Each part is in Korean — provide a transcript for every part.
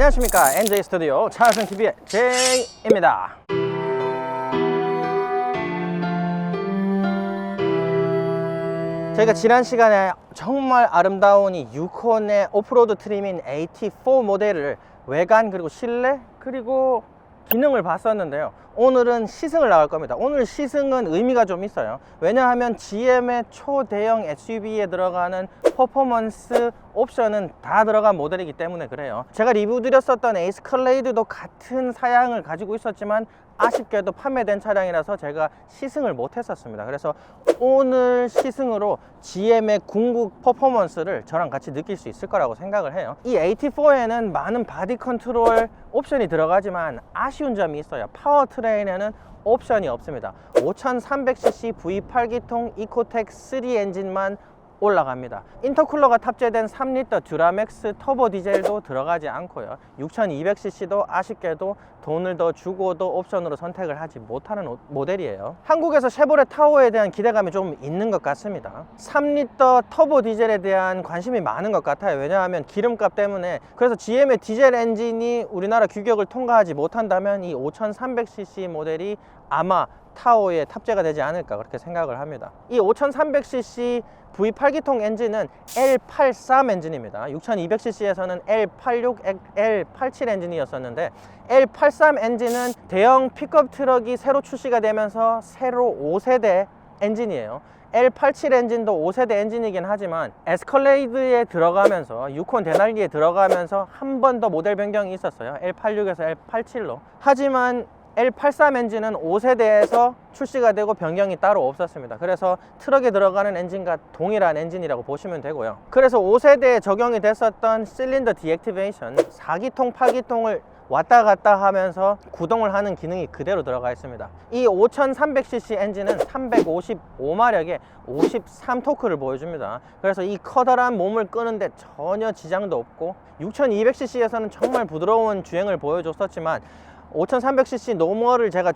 안녕하십니까, NJ 스튜디오 차승TV의 제이입니다. 저희가 지난 시간에 정말 아름다운 이 유콘의 오프로드 트림인 AT4 모델을 외관 그리고 실내 그리고 기능을 봤었는데요. 오늘은 시승을 나갈 겁니다. 오늘 시승은 의미가 좀 있어요. 왜냐하면 GM의 초대형 SUV에 들어가는 퍼포먼스 옵션은 다 들어간 모델이기 때문에 그래요. 제가 리뷰 드렸었던 에스컬레이드도 같은 사양을 가지고 있었지만 아쉽게도 판매된 차량이라서 제가 시승을 못 했었습니다. 그래서 오늘 시승으로 GM의 궁극 퍼포먼스를 저랑 같이 느낄 수 있을 거라고 생각을 해요. 이 AT4에는 많은 바디 컨트롤 옵션이 들어가지만 아쉬운 점이 있어요. 파워트레인에는 옵션이 없습니다. 5300cc V8기통 이코텍 3 엔진만 올라갑니다. 인터쿨러가 탑재된 3리터 듀라맥스 터보 디젤도 들어가지 않고요. 6200cc도 아쉽게도 돈을 더 주고도 옵션으로 선택을 하지 못하는 모델이에요. 한국에서 쉐보레 타호에 대한 기대감이 좀 있는 것 같습니다. 3리터 터보 디젤에 대한 관심이 많은 것 같아요. 왜냐하면 기름값 때문에. 그래서 GM의 디젤 엔진이 우리나라 규격을 통과하지 못한다면 이 5300cc 모델이 아마 타호에 탑재가 되지 않을까 그렇게 생각을 합니다. 이 5300cc V8기통 엔진은 L83 엔진입니다. 6200cc에서는 L86, L87 엔진이었었는데 L83 엔진은 대형 픽업 트럭이 새로 출시가 되면서 새로 5세대 엔진이에요. L87 엔진도 5세대 엔진이긴 하지만 에스컬레이드에 들어가면서 유콘 데날리에 들어가면서 한 번 더 모델 변경이 있었어요. L86에서 L87로. 하지만 L83 엔진은 5세대에서 출시가 되고 변경이 따로 없었습니다. 그래서 트럭에 들어가는 엔진과 동일한 엔진이라고 보시면 되고요. 그래서 5세대에 적용이 됐었던 실린더 디액티베이션 4기통, 8기통을 왔다 갔다 하면서 구동을 하는 기능이 그대로 들어가 있습니다. 이 5300cc 엔진은 355마력에 53토크를 보여줍니다. 그래서 이 커다란 몸을 끄는데 전혀 지장도 없고 6200cc에서는 정말 부드러운 주행을 보여줬었지만 5300cc 노멀을 제가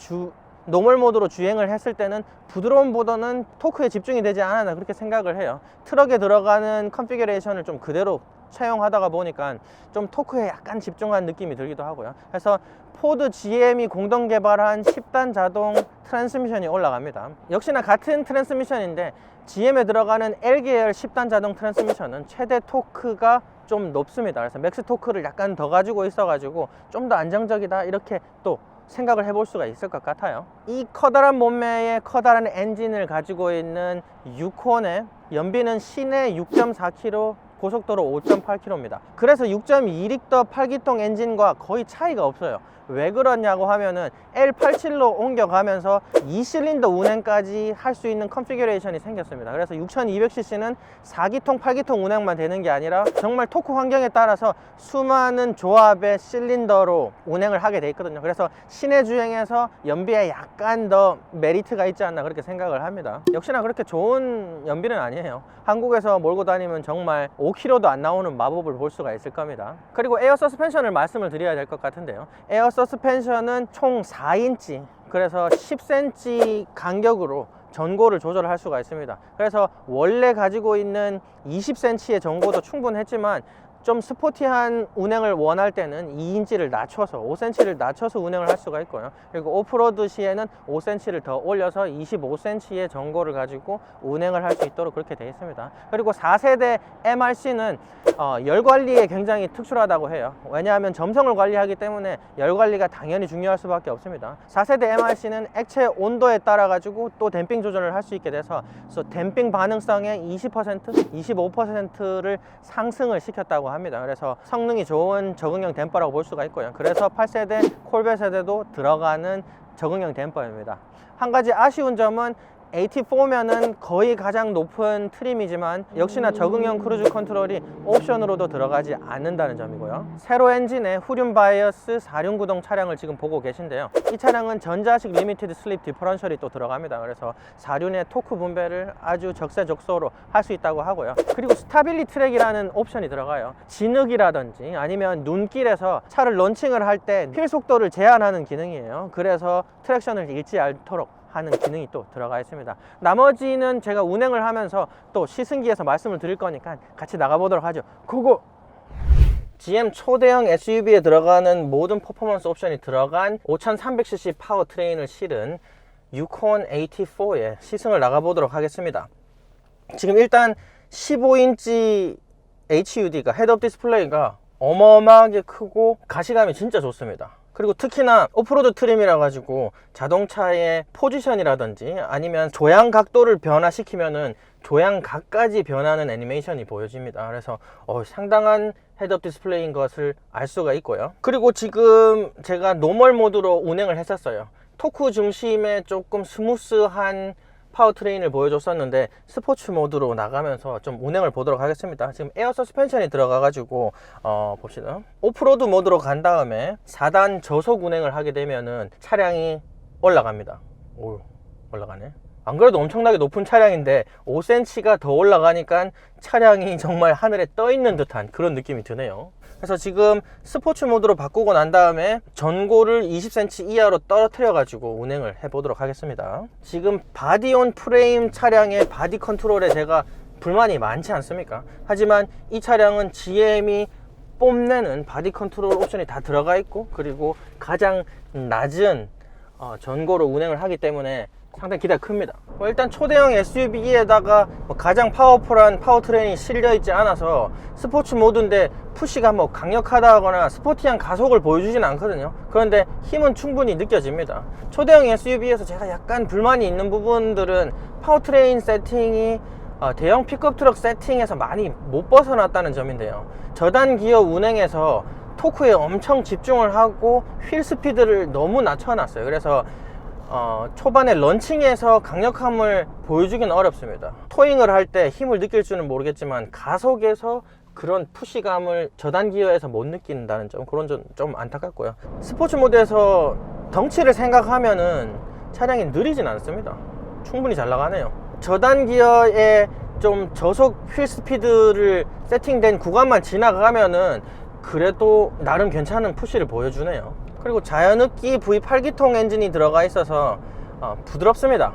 노멀 모드로 주행을 했을 때는 부드러움보다는 토크에 집중이 되지 않았나 그렇게 생각을 해요. 트럭에 들어가는 컨피규레이션을 좀 그대로 차용하다가 보니까 좀 토크에 약간 집중한 느낌이 들기도 하고요. 그래서 포드 GM이 공동 개발한 10단 자동 트랜스미션이 올라갑니다. 역시나 같은 트랜스미션인데 GM에 들어가는 L계열 10단 자동 트랜스미션은 최대 토크가 좀 높습니다. 그래서 맥스 토크를 약간 더 가지고 있어가지고 좀 더 안정적이다 이렇게 또 생각을 해볼 수가 있을 것 같아요. 이 커다란 몸매의 커다란 엔진을 가지고 있는 유콘의 연비는 시내 6.4km, 고속도로 5.8km입니다. 그래서 6.2리터 8기통 엔진과 거의 차이가 없어요. 왜 그러냐고 하면은 L87로 옮겨가면서 2실린더 운행까지 할 수 있는 컨피규레이션이 생겼습니다. 그래서 6200cc는 4기통, 8기통 운행만 되는 게 아니라 정말 토크 환경에 따라서 수많은 조합의 실린더로 운행을 하게 돼 있거든요. 그래서 시내 주행에서 연비에 약간 더 메리트가 있지 않나 그렇게 생각을 합니다. 역시나 그렇게 좋은 연비는 아니에요. 한국에서 몰고 다니면 정말 5km도 안 나오는 마법을 볼 수가 있을 겁니다. 그리고 에어 서스펜션을 말씀을 드려야 될 것 같은데요. 에어 서스펜션은 총 4인치, 그래서 10cm 간격으로 전고를 조절할 수가 있습니다. 그래서 원래 가지고 있는 20cm의 전고도 충분했지만 좀 스포티한 운행을 원할 때는 2인치를 낮춰서 5cm를 낮춰서 운행을 할 수가 있고요. 그리고 오프로드 시에는 5cm를 더 올려서 25cm의 전고를 가지고 운행을 할 수 있도록 그렇게 되어 있습니다. 그리고 4세대 MRC는 열 관리에 굉장히 특출하다고 해요. 왜냐하면 점성을 관리하기 때문에 열 관리가 당연히 중요할 수밖에 없습니다. 4세대 MRC는 액체 온도에 따라 가지고 또 댐핑 조절을 할 수 있게 돼서 댐핑 반응성의 20%, 25%를 상승을 시켰다고 합니다. 그래서 성능이 좋은 적응형 댐퍼라고 볼 수가 있고요. 그래서 8세대 콜벳에도 들어가는 적응형 댐퍼입니다. 한 가지 아쉬운 점은 AT4면은 거의 가장 높은 트림이지만 역시나 적응형 크루즈 컨트롤이 옵션으로도 들어가지 않는다는 점이고요. 세로 엔진의 후륜 바이어스 4륜구동 차량을 지금 보고 계신데요. 이 차량은 전자식 리미티드 슬립 디퍼런셜이 또 들어갑니다. 그래서 4륜의 토크 분배를 아주 적재적소로 할 수 있다고 하고요. 그리고 스타빌리 트랙이라는 옵션이 들어가요. 진흙이라든지 아니면 눈길에서 차를 런칭을 할 때 휠 속도를 제한하는 기능이에요. 그래서 트랙션을 잃지 않도록 하는 기능이 또 들어가 있습니다. 나머지는 제가 운행을 하면서 또 시승기에서 말씀을 드릴 거니까 같이 나가보도록 하죠. 고고! GM 초대형 SUV에 들어가는 모든 퍼포먼스 옵션이 들어간 5300cc 파워트레인을 실은 유콘 AT4에 시승을 나가보도록 하겠습니다. 지금 일단 15인치 HUD가 헤드업 디스플레이가 어마어마하게 크고 가시감이 진짜 좋습니다. 그리고 특히나 오프로드 트림이라 가지고 자동차의 포지션이라든지 아니면 조향 각도를 변화시키면은 조향각까지 변하는 애니메이션이 보여집니다. 그래서 상당한 헤드업 디스플레이인 것을 알 수가 있고요. 그리고 지금 제가 노멀 모드로 운행을 했었어요. 토크 중심의 조금 스무스한 파워트레인을 보여줬었는데 스포츠 모드로 나가면서 좀 운행을 보도록 하겠습니다. 지금 에어 서스펜션이 들어가 가지고 봅시다. 오프로드 모드로 간 다음에 4단 저속 운행을 하게 되면은 차량이 올라갑니다. 오, 올라가네. 안 그래도 엄청나게 높은 차량인데 5cm가 더 올라가니까 차량이 정말 하늘에 떠 있는 듯한 그런 느낌이 드네요. 그래서 지금 스포츠 모드로 바꾸고 난 다음에 전고를 20cm 이하로 떨어뜨려 가지고 운행을 해 보도록 하겠습니다. 지금 바디 온 프레임 차량의 바디 컨트롤에 제가 불만이 많지 않습니까? 하지만 이 차량은 GM이 뽐내는 바디 컨트롤 옵션이 다 들어가 있고, 그리고 가장 낮은 전고로 운행을 하기 때문에 상당히 기대가 큽니다. 일단 초대형 SUV에다가 가장 파워풀한 파워트레인이 실려있지 않아서 스포츠 모드인데 푸시가 강력하다거나 스포티한 가속을 보여주진 않거든요. 그런데 힘은 충분히 느껴집니다. 초대형 SUV에서 제가 약간 불만이 있는 부분들은 파워트레인 세팅이 대형 픽업 트럭 세팅에서 많이 못 벗어났다는 점인데요. 저단 기어 운행에서 토크에 엄청 집중을 하고 휠 스피드를 너무 낮춰놨어요. 그래서 초반에 런칭에서 강력함을 보여주기는 어렵습니다. 토잉을 할 때 힘을 느낄 줄은 모르겠지만 가속에서 그런 푸시감을 저단 기어에서 못 느낀다는 점, 그런 점 좀 안타깝고요. 스포츠 모드에서 덩치를 생각하면은 차량이 느리진 않습니다. 충분히 잘 나가네요. 저단 기어에 좀 저속 휠 스피드를 세팅된 구간만 지나가면은 그래도 나름 괜찮은 푸시를 보여주네요. 그리고 자연흡기 V8기통 엔진이 들어가 있어서 부드럽습니다.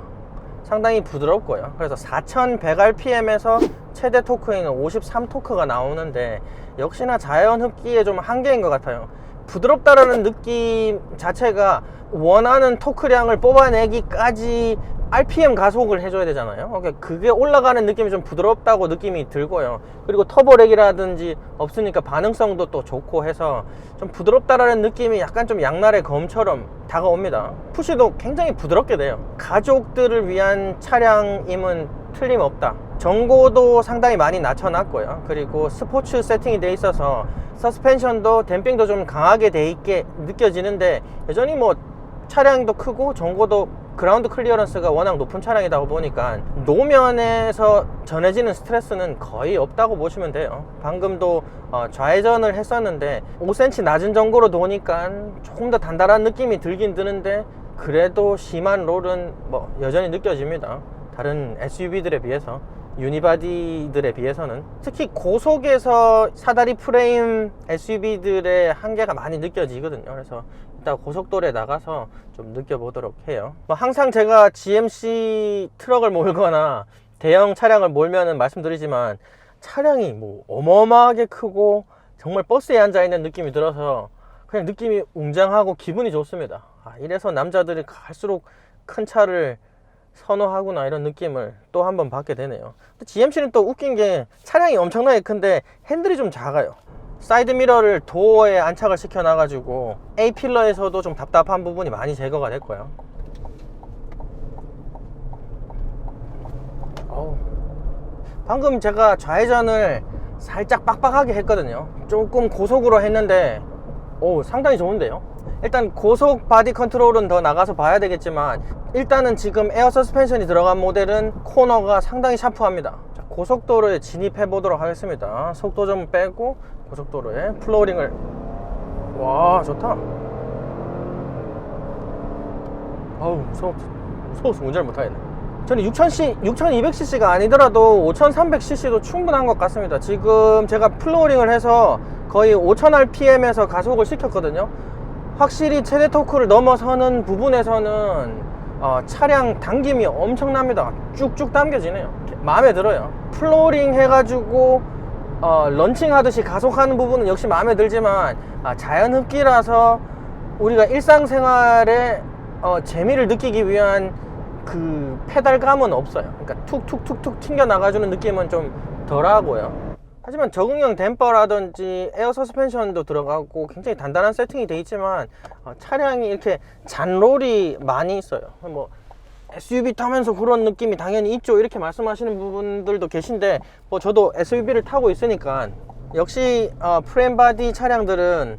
상당히 부드럽고요. 그래서 4100rpm에서 최대 토크에는 53토크가 나오는데 역시나 자연흡기에 좀 한계인 것 같아요. 부드럽다라는 느낌 자체가 원하는 토크량을 뽑아내기까지 RPM 가속을 해줘야 되잖아요. 그러니까 그게 올라가는 느낌이 좀 부드럽다고 느낌이 들고요. 그리고 터보렉이라든지 없으니까 반응성도 또 좋고 해서 좀 부드럽다라는 느낌이 약간 좀 양날의 검처럼 다가옵니다. 푸시도 굉장히 부드럽게 돼요. 가족들을 위한 차량임은 틀림없다. 전고도 상당히 많이 낮춰놨고요. 그리고 스포츠 세팅이 돼 있어서 서스펜션도 댐핑도 좀 강하게 돼 있게 느껴지는데 여전히 차량도 크고 전고도 그라운드 클리어런스가 워낙 높은 차량이다 보니까 노면에서 전해지는 스트레스는 거의 없다고 보시면 돼요. 방금도 좌회전을 했었는데 5cm 낮은 전고로 도니까 조금 더 단단한 느낌이 들긴 드는데 그래도 심한 롤은 여전히 느껴집니다. 다른 SUV들에 비해서, 유니바디들에 비해서는. 특히 고속에서 사다리 프레임 SUV들의 한계가 많이 느껴지거든요. 그래서 이따 고속도로에 나가서 좀 느껴보도록 해요. 항상 제가 GMC 트럭을 몰거나 대형 차량을 몰면은 말씀드리지만 차량이 어마어마하게 크고 정말 버스에 앉아있는 느낌이 들어서 그냥 느낌이 웅장하고 기분이 좋습니다. 이래서 남자들이 갈수록 큰 차를 선호하구나, 이런 느낌을 또 한 번 받게 되네요. GMC는 또 웃긴 게 차량이 엄청나게 큰데 핸들이 좀 작아요. 사이드미러를 도어에 안착을 시켜 놔가지고 A필러에서도 좀 답답한 부분이 많이 제거가 됐고요. 방금 제가 좌회전을 살짝 빡빡하게 했거든요. 조금 고속으로 했는데 상당히 좋은데요. 일단 고속 바디 컨트롤은 더 나가서 봐야 되겠지만 일단은 지금 에어 서스펜션이 들어간 모델은 코너가 상당히 샤프합니다. 자, 고속도로에 진입해 보도록 하겠습니다. 속도 좀 빼고 고속도로에 플로어링을. 와, 좋다. 무서워서 운전을 못하겠네. 저는 6200cc가 아니더라도 5300cc도 충분한 것 같습니다. 지금 제가 플로어링을 해서 거의 5000rpm에서 가속을 시켰거든요. 확실히 최대 토크를 넘어서는 부분에서는 차량 당김이 엄청납니다. 쭉쭉 당겨지네요. 마음에 들어요. 플로어링 해가지고 런칭하듯이 가속하는 부분은 역시 마음에 들지만 자연 흡기라서 우리가 일상생활에 재미를 느끼기 위한 그 페달감은 없어요. 그러니까 툭툭툭툭 튕겨 나가주는 느낌은 좀 덜하고요. 하지만 적응형 댐퍼라든지 에어 서스펜션도 들어가고 굉장히 단단한 세팅이 돼 있지만 차량이 이렇게 잔롤이 많이 있어요. 뭐 SUV 타면서 그런 느낌이 당연히 있죠, 이렇게 말씀하시는 분들도 계신데 뭐 저도 SUV를 타고 있으니까 역시 프레임 바디 차량들은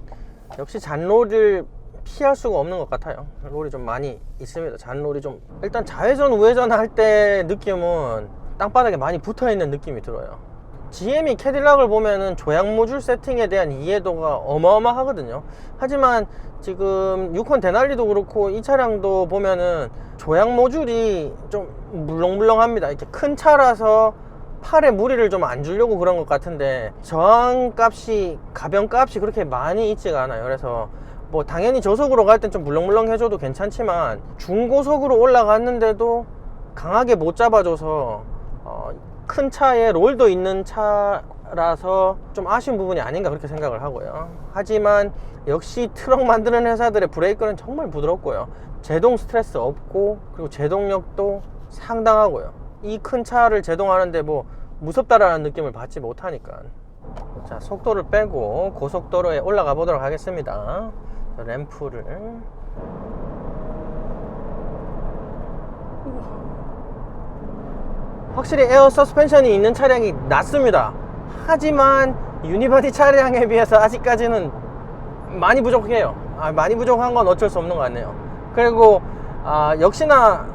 역시 잔롤을 피할 수가 없는 것 같아요. 롤이 좀 많이 있습니다. 잔롤이 좀 일단 좌회전 우회전 할 때 느낌은 땅바닥에 많이 붙어 있는 느낌이 들어요. GM이 캐딜락을 보면은 조향 모듈 세팅에 대한 이해도가 어마어마하거든요. 하지만 지금 유콘 데날리도 그렇고 이 차량도 보면은 조향 모듈이 좀 물렁물렁합니다. 이렇게 큰 차라서 팔에 무리를 좀 안 주려고 그런 것 같은데 저항값이 가변값이 그렇게 많이 있지가 않아요. 그래서 뭐 당연히 저속으로 갈 땐 좀 물렁물렁 해줘도 괜찮지만 중고속으로 올라갔는데도 강하게 못 잡아줘서 큰 차에 롤도 있는 차라서 좀 아쉬운 부분이 아닌가 그렇게 생각을 하고요. 하지만 역시 트럭 만드는 회사들의 브레이크는 정말 부드럽고요. 제동 스트레스 없고 그리고 제동력도 상당하고요. 이 큰 차를 제동하는데 뭐 무섭다라는 느낌을 받지 못하니까. 자, 속도를 빼고 고속도로에 올라가 보도록 하겠습니다. 램프를 확실히 에어 서스펜션이 있는 차량이 낫습니다. 하지만 유니바디 차량에 비해서 아직까지는 많이 부족해요. 많이 부족한 건 어쩔 수 없는 것 같네요. 그리고 역시나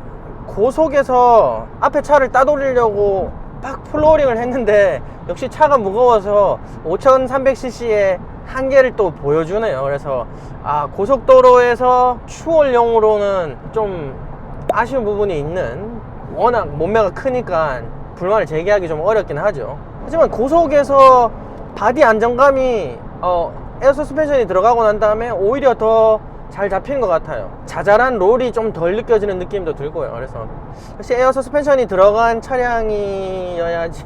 고속에서 앞에 차를 따돌리려고 막 플로어링을 했는데 역시 차가 무거워서 5300cc의 한계를 또 보여주네요. 그래서 고속도로에서 추월용으로는 좀 아쉬운 부분이 있는, 워낙 몸매가 크니까 불만을 제기하기 좀 어렵긴 하죠. 하지만 고속에서 바디 안정감이 에어 서스펜션이 들어가고 난 다음에 오히려 더 잘 잡히는 것 같아요. 자잘한 롤이 좀 덜 느껴지는 느낌도 들고요. 그래서 역시 에어 서스펜션이 들어간 차량이어야지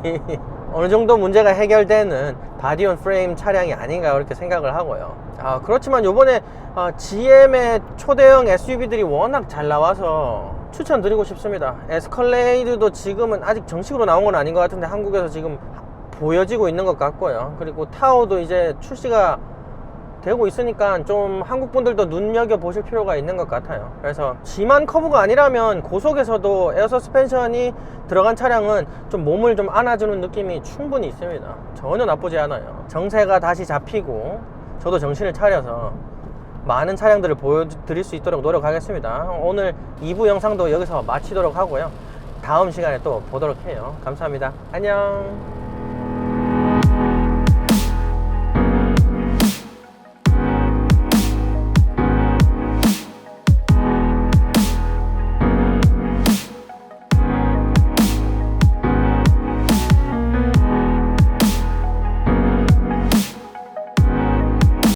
어느 정도 문제가 해결되는 바디온 프레임 차량이 아닌가 그렇게 생각을 하고요. 그렇지만 요번에 GM의 초대형 SUV들이 워낙 잘 나와서 추천드리고 싶습니다. 에스컬레이드도 지금은 아직 정식으로 나온 건 아닌 것 같은데 한국에서 지금 보여지고 있는 것 같고요. 그리고 타오도 이제 출시가 되고 있으니까 좀 한국 분들도 눈여겨보실 필요가 있는 것 같아요. 그래서 G만 커브가 아니라면 고속에서도 에어 서스펜션이 들어간 차량은 좀 몸을 좀 안아주는 느낌이 충분히 있습니다. 전혀 나쁘지 않아요. 정세가 다시 잡히고 저도 정신을 차려서 많은 차량들을 보여드릴 수 있도록 노력하겠습니다. 오늘 2부 영상도 여기서 마치도록 하고요. 다음 시간에 또 보도록 해요. 감사합니다. 안녕.